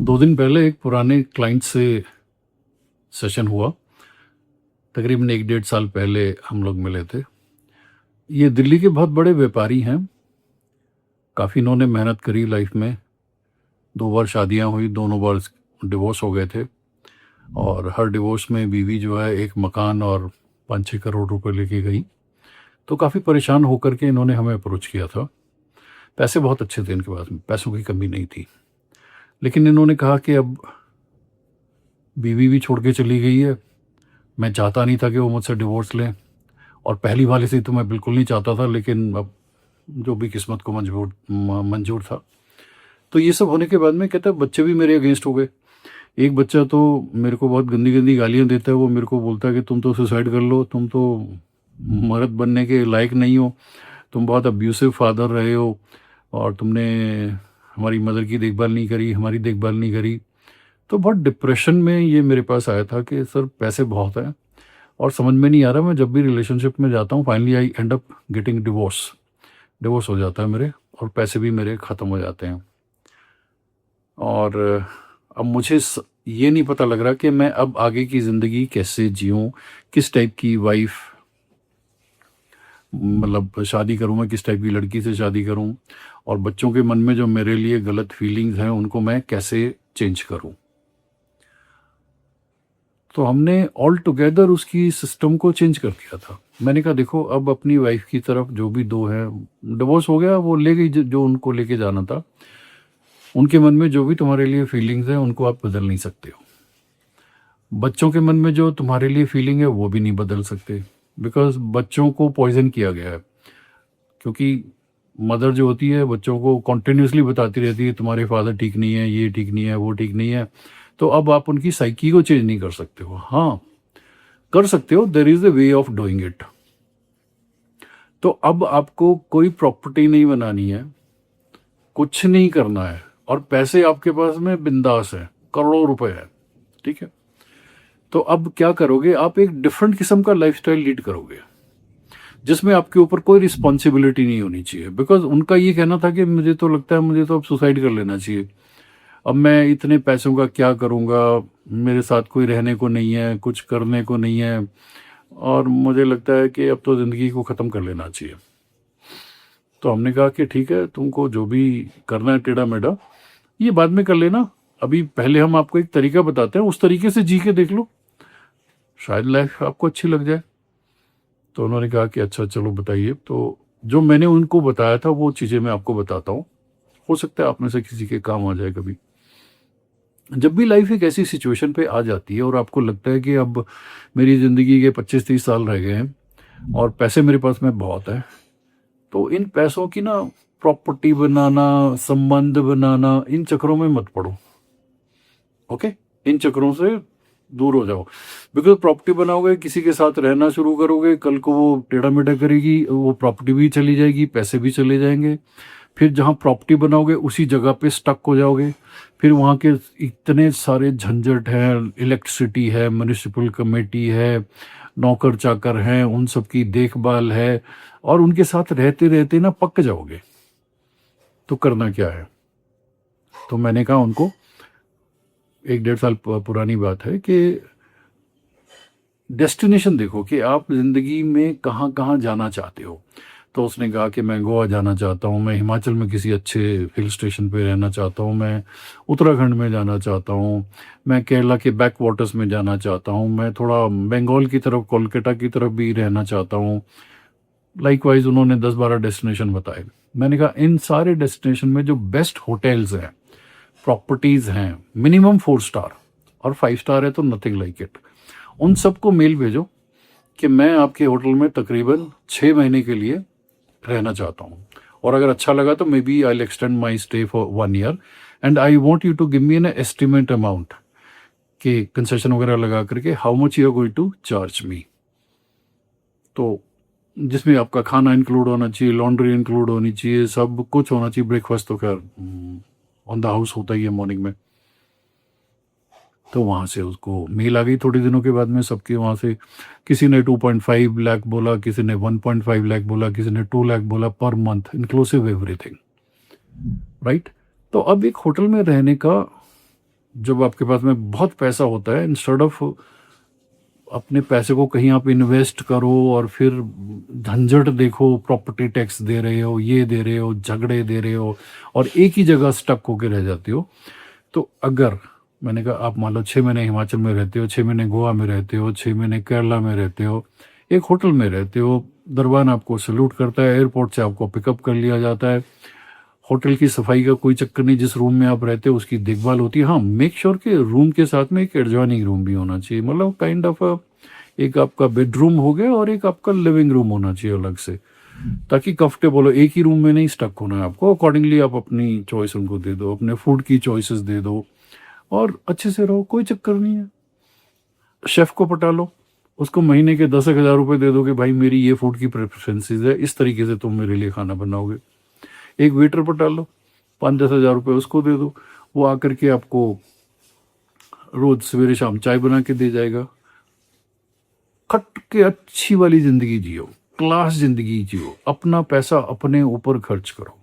2 दिन पहले एक पुराने क्लाइंट से सेशन हुआ। तकरीबन 1 डेढ़ साल पहले हम लोग मिले थे। ये दिल्ली के बहुत बड़े व्यापारी हैं। काफ़ी इन्होंने मेहनत करी लाइफ में। 2 बार शादियां हुई, दोनों बार डिवोर्स हो गए थे और हर डिवोर्स में बीवी जो है एक मकान और 5-6 करोड़ रुपए लेके गई। तो काफ़ी परेशान होकर के इन्होंने हमें अप्रोच किया था। पैसे बहुत अच्छे थे इनके पास में, पैसों की कमी नहीं थी। लेकिन इन्होंने कहा कि अब बीवी भी छोड़ के चली गई है, मैं चाहता नहीं था कि वो मुझसे डिवोर्स लें और पहली वाले से तो मैं बिल्कुल नहीं चाहता था, लेकिन अब जो भी किस्मत को मंजूर था। तो ये सब होने के बाद में कहता है बच्चे भी मेरे अगेंस्ट हो गए। एक बच्चा तो मेरे को बहुत गंदी गंदी गालियाँ देता है। वो मेरे को बोलता है कि तुम तो सुसाइड कर लो, तुम तो मर्द बनने के लायक नहीं हो, तुम बहुत अब्यूसिव फादर रहे हो और तुमने हमारी मदर की देखभाल नहीं करी, हमारी देखभाल नहीं करी। तो बहुत डिप्रेशन में ये मेरे पास आया था कि सर पैसे बहुत हैं और समझ में नहीं आ रहा। मैं जब भी रिलेशनशिप में जाता हूँ finally I and up getting divorce हो जाता है मेरे, और पैसे भी मेरे ख़त्म हो जाते हैं। और अब मुझे ये नहीं पता लग रहा कि मैं अब आगे की ज़िंदगी कैसे जीऊँ, किस टाइप की वाइफ मतलब शादी करूँ, मैं किस टाइप की लड़की से शादी करूँ, और बच्चों के मन में जो मेरे लिए गलत फीलिंग्स हैं उनको मैं कैसे चेंज करूँ। तो हमने ऑल टुगेदर उसकी सिस्टम को चेंज कर दिया था। मैंने कहा देखो अब अपनी वाइफ की तरफ जो भी 2 हैं, डिवोर्स हो गया, वो ले गई जो उनको लेके जाना था। उनके मन में जो भी तुम्हारे लिए फीलिंग्स हैं उनको आप बदल नहीं सकते हो। बच्चों के मन में जो तुम्हारे लिए फीलिंग है वो भी नहीं बदल सकते, बिकॉज बच्चों को पॉइजन किया गया है। क्योंकि मदर जो होती है बच्चों को कॉन्टिन्यूसली बताती रहती है तुम्हारे फादर ठीक नहीं है, ये ठीक नहीं है, वो ठीक नहीं है। तो अब आप उनकी साइकी को चेंज नहीं कर सकते हो। हाँ कर सकते हो, there is a way of doing it. तो अब आपको कोई प्रॉपर्टी नहीं बनानी है, कुछ नहीं करना है, और पैसे आपके पास में बिंदास है, करोड़ों रुपए है, ठीक है। तो अब क्या करोगे, आप एक डिफरेंट किस्म का लाइफस्टाइल लीड करोगे जिसमें आपके ऊपर कोई रिस्पॉन्सिबिलिटी नहीं होनी चाहिए। बिकॉज उनका ये कहना था कि मुझे तो लगता है मुझे तो अब सुसाइड कर लेना चाहिए, अब मैं इतने पैसों का क्या करूँगा, मेरे साथ कोई रहने को नहीं है, कुछ करने को नहीं है, और मुझे लगता है कि अब तो ज़िंदगी को ख़त्म कर लेना चाहिए। तो हमने कहा कि ठीक है, तुमको जो भी करना है टेढ़ा मेढ़ा ये बाद में कर लेना, अभी पहले हम आपको एक तरीका बताते हैं, उस तरीके से जी के देख लो, शायद लाइफ आपको अच्छी लग जाए। तो उन्होंने कहा कि अच्छा चलो बताइए। तो जो मैंने उनको बताया था वो चीज़ें मैं आपको बताता हूँ, हो सकता है आप में से किसी के काम आ जाए कभी। जब भी लाइफ एक ऐसी सिचुएशन पे आ जाती है और आपको लगता है कि अब मेरी ज़िंदगी के 25-30 साल रह गए हैं और पैसे मेरे पास में बहुत है, तो इन पैसों की ना प्रॉपर्टी बनाना, संबंध बनाना, इन चक्करों में मत पड़ो। ओके, इन चक्करों से दूर हो जाओ। बिकॉज प्रॉपर्टी बनाओगे, किसी के साथ रहना शुरू करोगे, कल को वो टेढ़ा मेढ़ा करेगी, वो प्रॉपर्टी भी चली जाएगी, पैसे भी चले जाएंगे। फिर जहाँ प्रॉपर्टी बनाओगे उसी जगह पे स्टक हो जाओगे। फिर वहाँ के इतने सारे झंझट हैं, इलेक्ट्रिसिटी है, म्यूनिसिपल कमेटी है, नौकर चाकर हैं, उन सब की देखभाल है, और उनके साथ रहते रहते ना पक जाओगे। तो करना क्या है? तो मैंने कहा उनको, 1 डेढ़ साल पुरानी बात है, कि डेस्टिनेशन देखो कि आप ज़िंदगी में कहाँ कहाँ जाना चाहते हो। तो उसने कहा कि मैं गोवा जाना चाहता हूँ, मैं हिमाचल में किसी अच्छे हिल स्टेशन पे रहना चाहता हूँ, मैं उत्तराखंड में जाना चाहता हूँ, मैं केरला के बैक वाटर्स में जाना चाहता हूँ, मैं थोड़ा बंगाल की तरफ, कोलकाता की तरफ भी रहना चाहता हूँ। लाइकवाइज उन्होंने 10-12 डेस्टिनेशन बताए। मैंने कहा इन सारे डेस्टिनेशन में जो बेस्ट होटल्स हैं, प्रॉपर्टीज़ हैं, मिनिमम 4 स्टार, और 5 स्टार है तो नथिंग लाइक इट, उन सबको मेल भेजो कि मैं आपके होटल में तकरीबन 6 महीने के लिए रहना चाहता हूँ, और अगर अच्छा लगा तो maybe I extend my stay for 1 year, and I want you to give me an estimate amount कि कंसेशन वगैरह लगा करके how much you are going to charge me. तो जिसमें आपका खाना इंक्लूड होना चाहिए, लॉन्ड्री इंक्लूड होनी चाहिए, सब कुछ होना चाहिए, ब्रेकफास्ट तो खैर ऑन द हाउस होता ही है मॉर्निंग में। तो वहाँ से उसको मेल आ गई थोड़े दिनों के बाद में सबके वहाँ से। किसी ने 2.5 लाख बोला, किसी ने 1.5 लाख बोला, किसी ने 2 लाख बोला per month, inclusive everything, right. तो अब एक होटल में रहने का जब आपके पास में बहुत पैसा होता है, इंस्टेड ऑफ अपने पैसे को कहीं आप इन्वेस्ट करो और फिर झंझट देखो, प्रॉपर्टी टैक्स दे रहे हो, ये दे रहे हो, झगड़े दे रहे हो, और एक ही जगह स्टक होके रह जाते हो। तो अगर मैंने कहा आप मान लो 6 महीने हिमाचल में रहते हो, 6 महीने गोवा में रहते हो, 6 महीने केरला में रहते हो, एक होटल में रहते हो, दरबान आपको सल्यूट करता है, एयरपोर्ट से आपको पिकअप कर लिया जाता है, होटल की सफाई का कोई चक्कर नहीं, जिस रूम में आप रहते हो उसकी देखभाल होती है। हाँ, मेक श्योर कि रूम के साथ में एक एडजॉइनिंग रूम भी होना चाहिए, मतलब काइंड ऑफ एक आपका बेडरूम हो गया और एक आपका लिविंग रूम होना चाहिए अलग से, ताकि कंफर्टेबल हो। एक ही रूम में नहीं स्टक होना है आपको, अकॉर्डिंगली आप अपनी चॉइस उनको दे दो, अपने फूड की चॉइसेस दे दो और अच्छे से रहो, कोई चक्कर नहीं है। शेफ को पटा लो, उसको महीने के 10,000 रुपये दे दो कि भाई मेरी ये फूड की प्रेफरेंसेस है, इस तरीके से तुम मेरे लिए खाना बनाओगे। एक वेटर पटा लो, 5-10 हज़ार रुपये उसको दे दो, वो आकर के आपको रोज सवेरे शाम चाय बना के दे जाएगा। खट के अच्छी वाली जिंदगी जियो, क्लास जिंदगी जियो, अपना पैसा अपने ऊपर खर्च करो।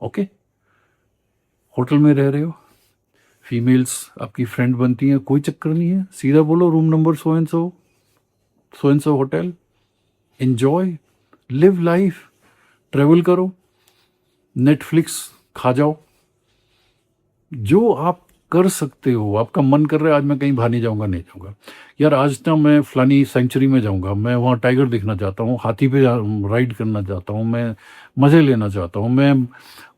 ओके, होटल में रह रहे हो, फीमेल्स आपकी फ्रेंड बनती हैं, कोई चक्कर नहीं है, सीधा बोलो room number so and so hotel, enjoy, live life, travel करो, नेटफ्लिक्स खा जाओ, जो आप कर सकते हो। आपका मन कर रहा है आज मैं कहीं बाहर नहीं जाऊंगा, नहीं जाऊंगा यार, आज ना मैं फलानी सेंचुरी में जाऊंगा, मैं वहाँ टाइगर देखना चाहता हूँ, हाथी पे राइड करना चाहता हूँ, मैं मज़े लेना चाहता हूँ, मैं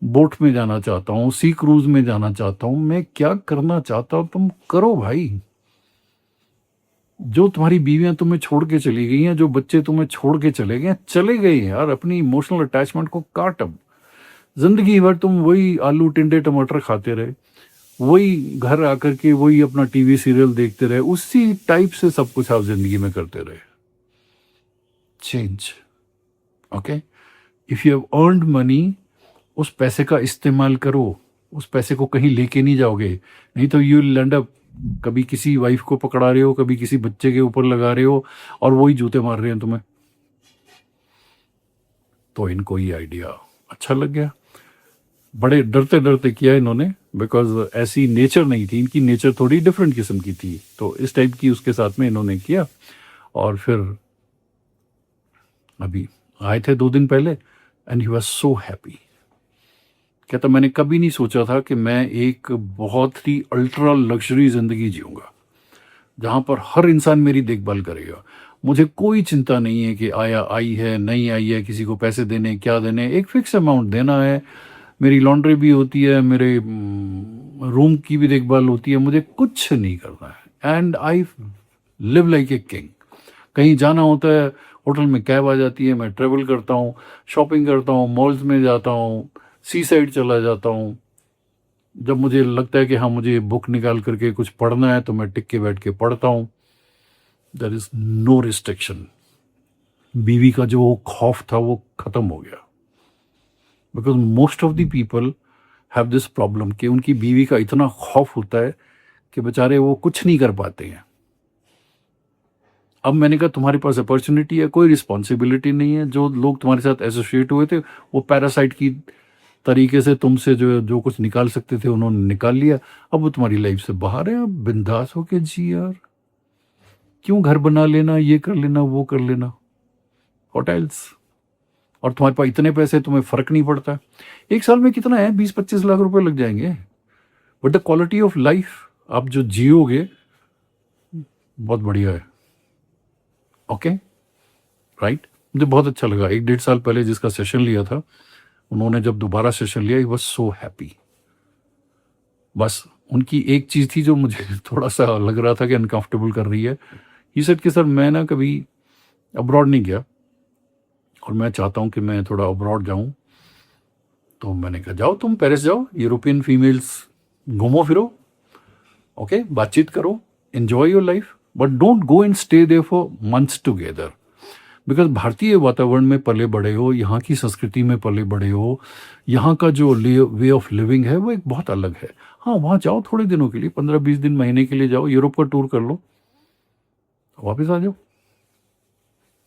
बोट में जाना चाहता हूँ, सी क्रूज में जाना चाहता हूँ, मैं क्या करना चाहता हूँ तुम करो भाई। जो तुम्हारी बीवियां तुम्हें छोड़ के चली गई हैं, जो बच्चे तुम्हें छोड़ के चले गए, चले गए यार, अपनी इमोशनल अटैचमेंट को काट। अब जिंदगी भर तुम वही आलू टिंडे टमाटर खाते रहे, वही घर आकर के वही अपना टीवी सीरियल देखते रहे, उसी टाइप से सब कुछ आप जिंदगी में करते रहे। Change. Okay, if you have earned money, उस पैसे का इस्तेमाल करो, उस पैसे को कहीं लेके नहीं जाओगे, नहीं तो यू विल एंड अप कभी किसी वाइफ को पकड़ा रहे हो, कभी किसी बच्चे के ऊपर लगा रहे हो और वही जूते मार रहे हैं तुम्हें। तो इनको ये आइडिया अच्छा लग गया, बड़े डरते डरते किया इन्होंने, बिकॉज ऐसी नेचर नहीं थी इनकी, नेचर थोड़ी डिफरेंट किस्म की थी, तो इस टाइप की उसके साथ में इन्होंने किया। और फिर अभी आए थे 2 दिन पहले and he was so happy. कहता मैंने कभी नहीं सोचा था कि मैं एक बहुत ही अल्ट्रा लग्जरी जिंदगी जीऊंगा जहां पर हर इंसान मेरी देखभाल करेगा, मुझे कोई चिंता नहीं है कि आया आई है नहीं आई है, किसी को पैसे देने क्या देने, एक फिक्स अमाउंट देना है, मेरी लॉन्ड्री भी होती है, मेरे रूम की भी देखभाल होती है, मुझे कुछ नहीं करना है and I live like a king. कहीं जाना होता है, होटल में कैब आ जाती है, मैं ट्रेवल करता हूँ, शॉपिंग करता हूँ, मॉल्स में जाता हूँ, सी साइड चला जाता हूँ। जब मुझे लगता है कि हाँ मुझे बुक निकाल करके कुछ पढ़ना है तो मैं टिक के बैठ के पढ़ता हूँ। There is no restriction. बीवी का जो खौफ था वो खत्म हो गया, because most of the people have this problem कि उनकी बीवी का इतना खौफ होता है कि बेचारे वो कुछ नहीं कर पाते हैं। अब मैंने कहा तुम्हारे पास अपॉर्चुनिटी है, कोई रिस्पॉन्सिबिलिटी नहीं है, जो लोग तुम्हारे साथ एसोसिएट हुए थे वो पैरासाइट की तरीके से तुमसे जो जो कुछ निकाल सकते थे उन्होंने निकाल लिया, अब वो तुम्हारी लाइफ से बाहर है, अब बिंदास होके जी यार, क्यों घर बना लेना, ये कर लेना, वो कर लेना, होटल्स, और तुम्हारे पास इतने पैसे तुम्हें फर्क नहीं पड़ता। एक साल में कितना है, 20-25 लाख रुपए लग जाएंगे, but the quality of life आप जो जियोगे बहुत बढ़िया है। ओके, राइट, मुझे बहुत अच्छा लगा। 1-1.5 साल पहले जिसका सेशन लिया था, उन्होंने जब दोबारा सेशन लिया, ही वाज सो हैप्पी। बस उनकी एक चीज़ थी जो मुझे थोड़ा सा लग रहा था कि अनकंफर्टेबल कर रही है। ही सेड कि सर मैं ना कभी अब्रॉड नहीं गया और मैं चाहता हूँ कि मैं थोड़ा अब्रॉड जाऊँ। तो मैंने कहा जाओ, तुम पेरिस जाओ, यूरोपियन फीमेल्स घूमो फिरो, ओके, बातचीत करो, enjoy your life, but don't go and stay there for months together. Because भारतीय वातावरण में पले बड़े हो, यहाँ की संस्कृति में पले बड़े हो, यहाँ का जो वे ऑफ लिविंग है वो एक बहुत अलग है। हाँ, वहाँ जाओ थोड़े दिनों के लिए, 15-20 दिन, महीने के लिए जाओ, यूरोप का टूर कर लो, वापस आ जाओ।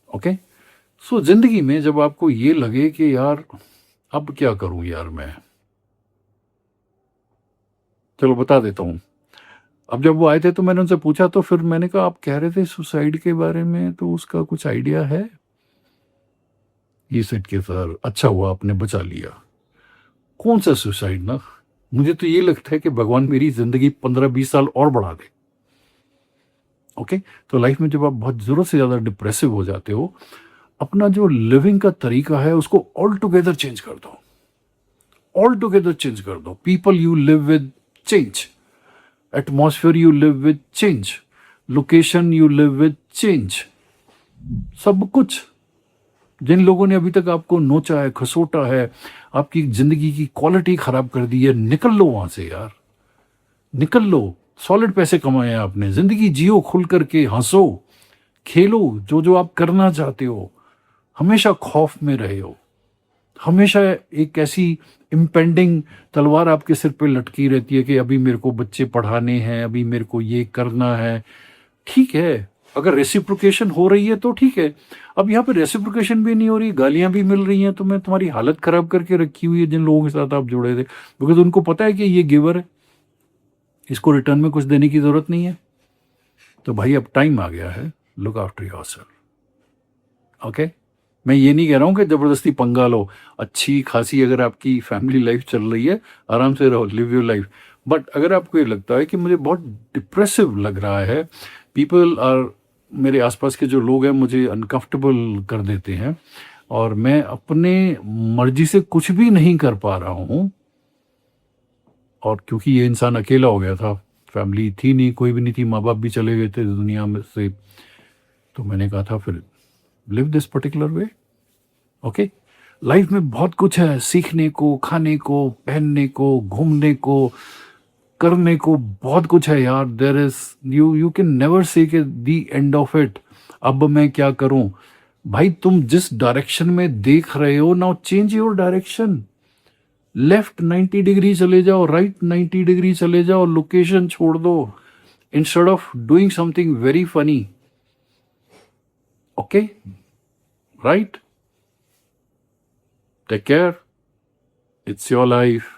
ओके, सो जिंदगी में जब आपको ये लगे कि यार अब क्या करूं यार मैं, चलो बता देता हूँ। अब जब वो आए थे तो मैंने उनसे पूछा, तो फिर मैंने कहा आप कह रहे थे सुसाइड के बारे में, तो उसका कुछ आइडिया है? ये सेट के सर अच्छा हुआ आपने बचा लिया। कौन सा सुसाइड ना, मुझे तो ये लगता है कि भगवान मेरी जिंदगी 15-20 साल और बढ़ा दे। ओके, तो लाइफ में जब आप बहुत जरूरत से ज्यादा डिप्रेसिव हो जाते हो, अपना जो लिविंग का तरीका है उसको ऑल टुगेदर चेंज कर दो। ऑल टुगेदर चेंज कर दो। People you live with change, atmosphere you live with change, location you live with change, सब कुछ। जिन लोगों ने अभी तक आपको नोचा है, खसोटा है, आपकी जिंदगी की क्वालिटी खराब कर दी है, निकल लो वहां से यार, निकल लो। सॉलिड पैसे कमाए हैं आपने, जिंदगी जियो, खुल करके हंसो, खेलो जो जो आप करना चाहते हो। हमेशा खौफ में रहे हो, हमेशा एक ऐसी इम्पेंडिंग तलवार आपके सिर पे लटकी रहती है कि अभी मेरे को बच्चे पढ़ाने हैं, अभी मेरे को ये करना है। ठीक है, अगर रेसिप्रोकेशन हो रही है तो ठीक है। अब यहाँ पे रेसिप्रोकेशन भी नहीं हो रही, गालियां भी मिल रही हैं, तो मैं तुम्हारी हालत खराब करके रखी हुई है जिन लोगों के साथ आप जुड़े थे, बिकॉज उनको पता है कि ये गिवर है, इसको रिटर्न में कुछ देने की जरूरत नहीं है। तो भाई अब टाइम आ गया है, लुक आफ्टर योरसेल्फ। ओके, मैं ये नहीं कह रहा हूँ कि जबरदस्ती पंगा लो। अच्छी खासी अगर आपकी फैमिली लाइफ चल रही है, आराम से रहो, लिव योर लाइफ। बट अगर आपको ये लगता है कि मुझे बहुत डिप्रेसिव लग रहा है, पीपल आर, मेरे आसपास के जो लोग हैं मुझे अनकंफर्टेबल कर देते हैं, और मैं अपने मर्जी से कुछ भी नहीं कर पा रहा हूँ, और क्योंकि ये इंसान अकेला हो गया था, फैमिली थी नहीं, कोई भी नहीं थी, माँ बाप भी चले गए थे दुनिया में से, तो मैंने कहा था फिर live this particular way. Okay, life में बहुत कुछ है सीखने को, खाने को, पहनने को, घूमने को, करने को, बहुत कुछ है यार। There is, you can never say के दी एंड ऑफ इट। अब मैं क्या करूं? भाई तुम जिस डायरेक्शन में देख रहे हो, now change your direction. Left 90 degree चले जाओ, राइट 90 डिग्री चले जाओ, लोकेशन छोड़ दो, instead of doing something very funny. Okay, right? Take care, it's your life.